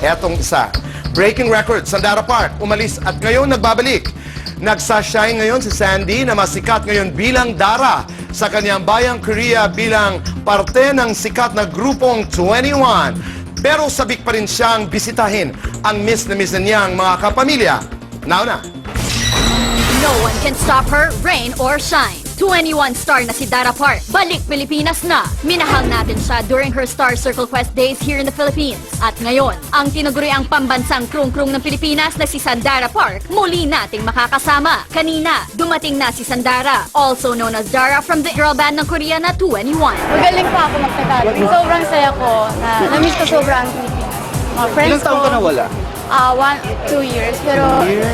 Etong isa. Breaking record, Sandara Park, umalis at ngayon nagbabalik. Nagsashine ngayon si Sandy na masikat ngayon bilang Dara sa kanyang bayang Korea bilang parte ng sikat na grupong 21. Pero sabik pa rin siyang bisitahin ang miss na niyang mga kapamilya. Nauna. No one can stop her, rain or shine. 21 star na si Dara Park, balik Pilipinas na. Minahal natin siya during her Star Circle Quest days here in the Philippines. At ngayon, ang tinaguriang pambansang krung-krung ng Pilipinas na si Sandara Park, muli nating makakasama. Kanina, dumating na si Sandara, also known as Dara from the girl band ng Korea na 21. Magaling pa ako magtagalog. Sobrang saya ko na na-miss ko sobrang Pilipinas. Mga friends Ilang taon ka nawala? 2 years. Pero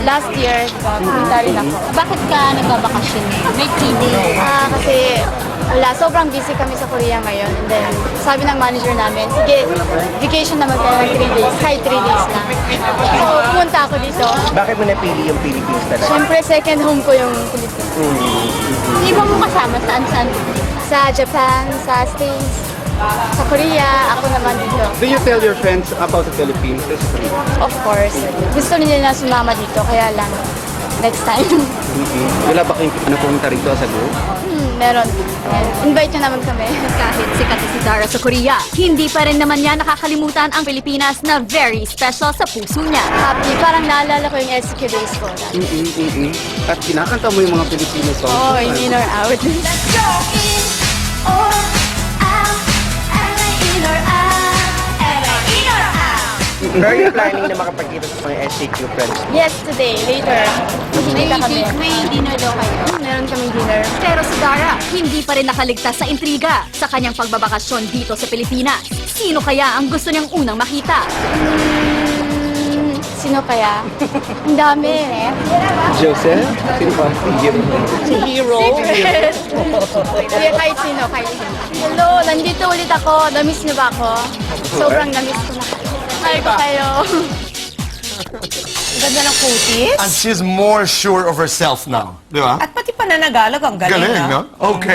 last year, pumunta rin ako. Bakit ka nagbabakasyon? May PD. Kasi wala, sobrang busy kami sa Korea ngayon. And then, sabi ng manager namin, sige, vacation naman tayo ng 3 days. Kahit 3 days lang. So, pumunta ako dito. Bakit mo napili yung Philippines talaga? Siyempre, second home ko yung Pilipinas. Hindi ba mo kasama saan-saan? Sa Japan, sa States, sa Korea, ako naman dito. Do you tell your friends about the Philippines? Of course. Gusto nila na sumama dito, kaya lang, next time. Wala ba kayong pumunta rito sa group? Meron. Ayan. Invite nyo naman kami. Kahit sikat na si Dara sa Korea, hindi pa rin naman niya nakakalimutan ang Pilipinas na very special sa puso niya. Happy. Parang naalala ko yung SQ days ko. At kinakanta mo yung mga Filipino songs. Oh, in or out. Let's go in or out, in or out, in or out. Are you planning na makapagkita sa mga SCQ friends? Yes, today. Later. Magkikita kami. May dinner daw kayo. Meron kaming dinner. Pero si Dara, hindi pa rin nakaligtas sa intriga sa kanyang pagbabakasyon dito sa Pilipinas. Sino kaya ang gusto niyang unang makita? Sino kaya? Ang dami. Joseph? Sino ba? Si Hero. Sige, kahit sino, kahit sino. Hello, nandito ulit ako. Na-miss niyo ba ako? Sobrang na-miss ko na. Hi ko kayo. Ganda ng kutis. And she's more sure of herself now. Di ba? At pati pananagalag ang galing, Galing, ah. no? Okay.